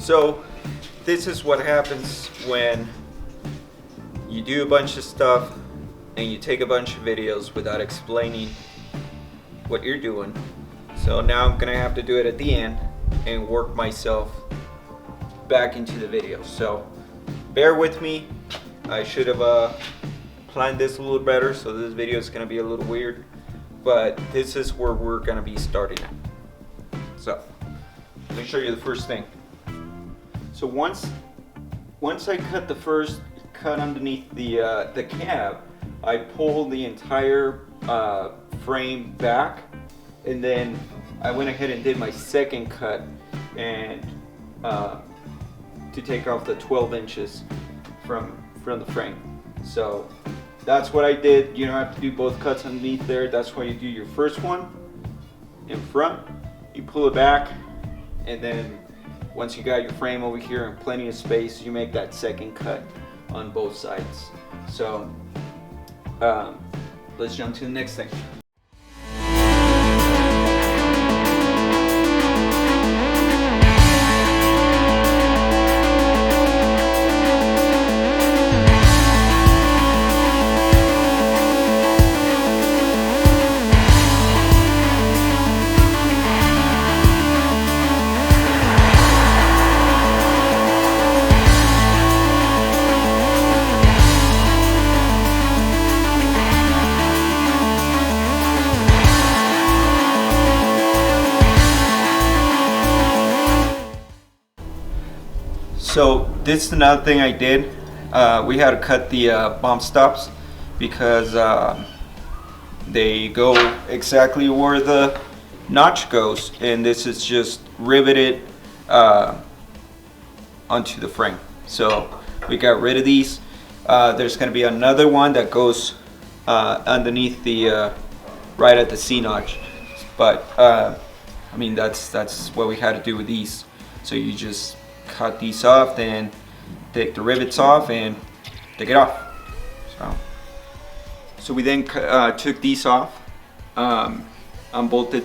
So this is what happens when you do a bunch of stuff and you take a bunch of videos without explaining what you're doing. So now I'm gonna have to do it at the end and work myself back into the video. So bear with me. I should have planned this a little better, so this video is gonna be a little weird, but this is where we're gonna be starting at. So let me show you the first thing. So once I cut the first cut underneath the cab, I pull the entire frame back, and then I went ahead and did my second cut and to take off the 12 inches from the frame. So that's what I did. You don't have to do both cuts underneath there. That's why you do your first one in front, you pull it back, and then once you got your frame over here and plenty of space, you make that second cut on both sides. So let's jump to the next thing. So this is another thing I did. We had to cut the bump stops because they go exactly where the notch goes, and this is just riveted onto the frame. So we got rid of these. There's going to be another one that goes underneath the right at the C notch, but I mean that's what we had to do with these. So you just cut these off, then take the rivets off and take it off. So we then took these off, unbolted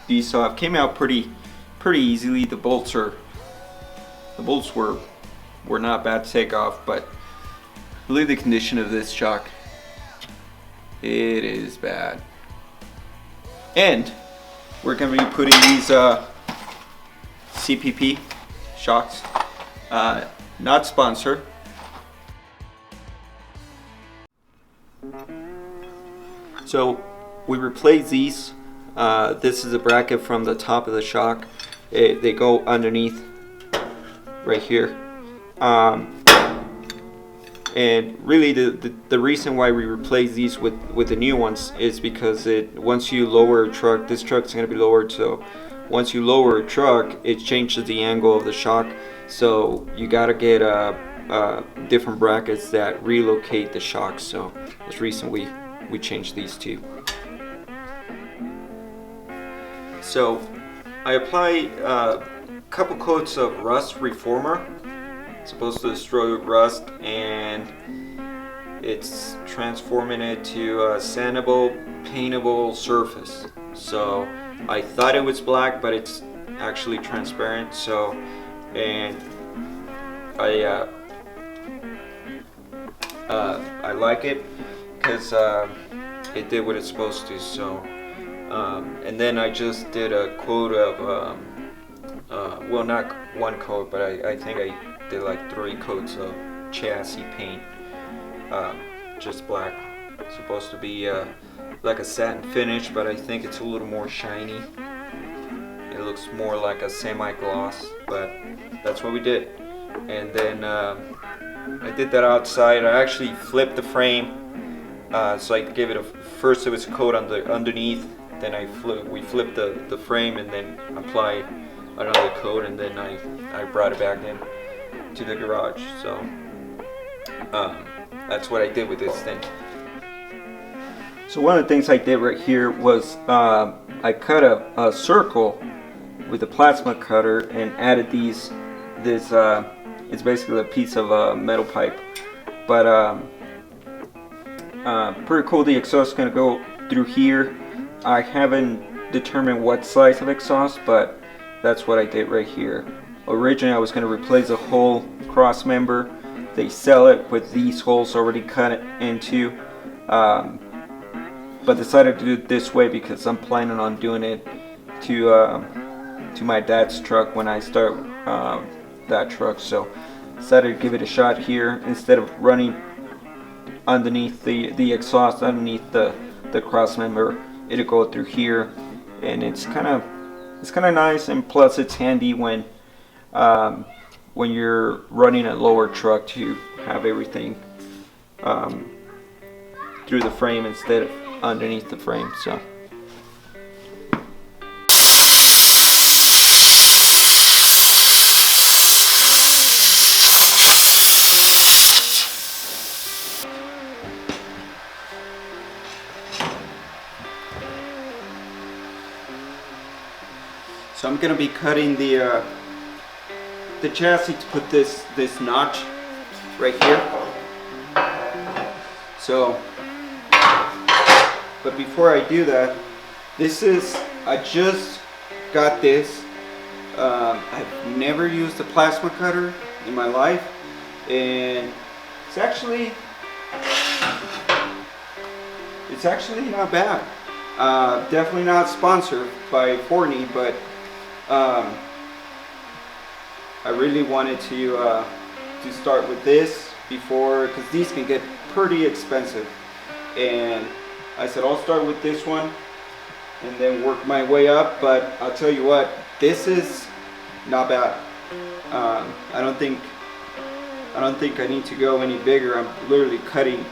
these off. Came out pretty easily. The bolts were not bad to take off, but look at the condition of this shock. It is bad. And we're going to be putting these CPP shocks, not sponsored. So we replace these. This is a bracket from the top of the shock. They go underneath right here. And really the reason why we replace these with the new ones is because once you lower a truck, this truck's going to be lowered, so once you lower a truck, it changes the angle of the shock. So you got to get different brackets that relocate the shock. So that's the reason we changed these two. So I apply a couple coats of rust reformer. It's supposed to destroy rust, and it's transforming it to a sandable, paintable surface. So I thought it was black, but it's actually transparent. So, and I like it because it did what it's supposed to. So, and then I just did a coat of well, not one coat, but I think I did like 3 coats of chassis paint, just black. It's supposed to be like a satin finish, but I think it's a little more shiny. It looks more like a semi-gloss, but that's what we did. And then I did that outside. I actually flipped the frame, so I gave it first it was a coat underneath, then we flipped the frame and then applied another coat, and then I brought it back in to the garage. So that's what I did with this thing. So one of the things I did right here was I cut a circle with a plasma cutter and added this it's basically a piece of metal pipe, but pretty cool. The exhaust is going to go through here. I haven't determined what size of exhaust, but that's what I did right here. Originally I was going to replace the whole cross member. They sell it with these holes already cut into, but decided to do it this way because I'm planning on doing it to my dad's truck when I start that truck. So decided to give it a shot here instead of running underneath the exhaust, underneath the cross member. It'll go through here, and it's kind of nice, and plus it's handy when you're running a lower truck to have everything through the frame instead of underneath the frame. So I'm gonna be cutting the chassis to put this notch right here. So, but before I do that, I just got this. I've never used a plasma cutter in my life, and it's actually not bad. Definitely not sponsored by Forney, but I really wanted to start with this before, because these can get pretty expensive, and I said I'll start with this one and then work my way up. But I'll tell you what, this is not bad. I don't think I need to go any bigger. I'm literally cutting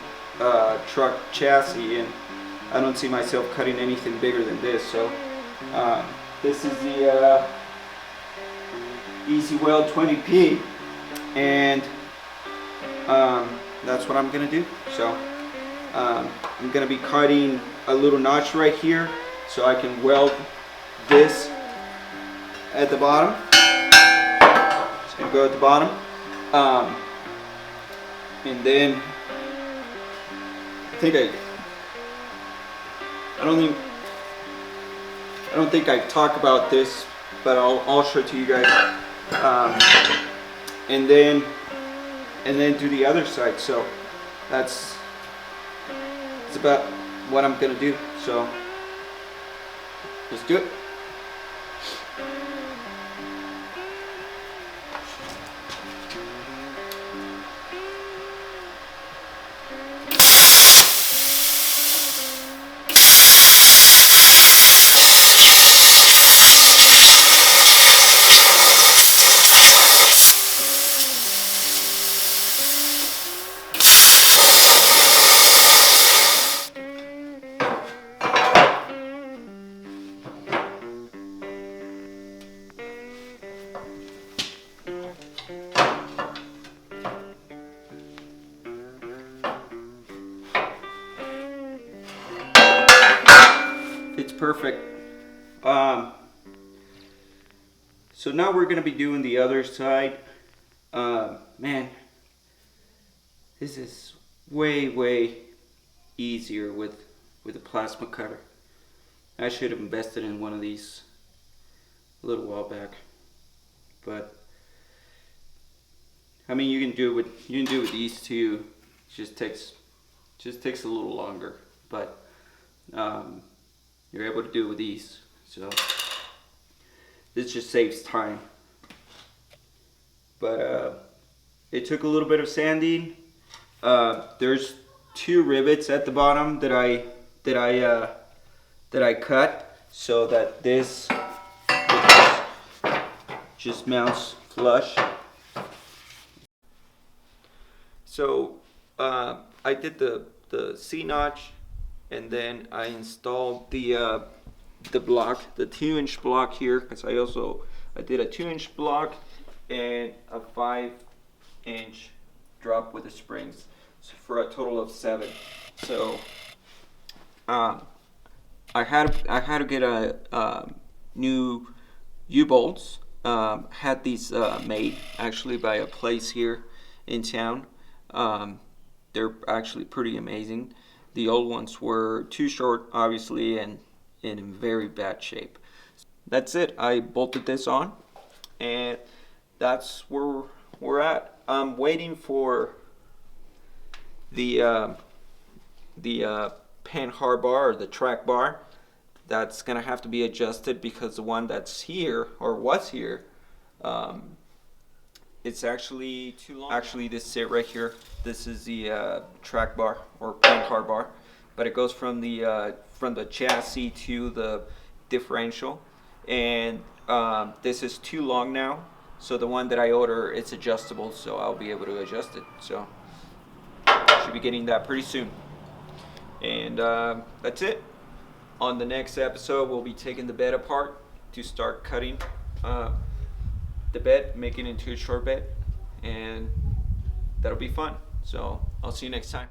truck chassis, and I don't see myself cutting anything bigger than this. So this is the Easy Weld 20P, and that's what I'm gonna do. So I'm gonna be cutting a little notch right here so I can weld this at the bottom. It's gonna go at the bottom, and then I don't think I talk about this, but I'll show it to you guys, and then do the other side. So that's about what I'm gonna do. So let's do it. It's perfect. So now we're going to be doing the other side. Man, this is way easier with a plasma cutter. I should have invested in one of these a little while back, but I mean, you can do it with these two. It just takes a little longer, but you're able to do it with these. So this just saves time. But it took a little bit of sanding. There's 2 rivets at the bottom that I cut so that this just mounts flush. So I did the C notch, and then I installed the block, the 2-inch block here, because I did a 2-inch block and a 5-inch drop with the springs, so for a total of 7. So I had to get a new U-bolts. Had these made actually by a place here in town. They're actually pretty amazing. The old ones were too short, obviously, and in very bad shape. That's it. I bolted this on, and that's where we're at. I'm waiting for the pen hard bar, or the track bar. That's gonna have to be adjusted because the one that's here, or was here, it's actually too long. Actually, this is it right here. This is the track bar, or pen hard bar, but it goes from the chassis to the differential, and this is too long now. So the one that I order, it's adjustable, so I'll be able to adjust it. So should be getting that pretty soon. And that's it. On the next episode, we'll be taking the bed apart to start cutting the bed, making it into a short bed, and that'll be fun. So I'll see you next time.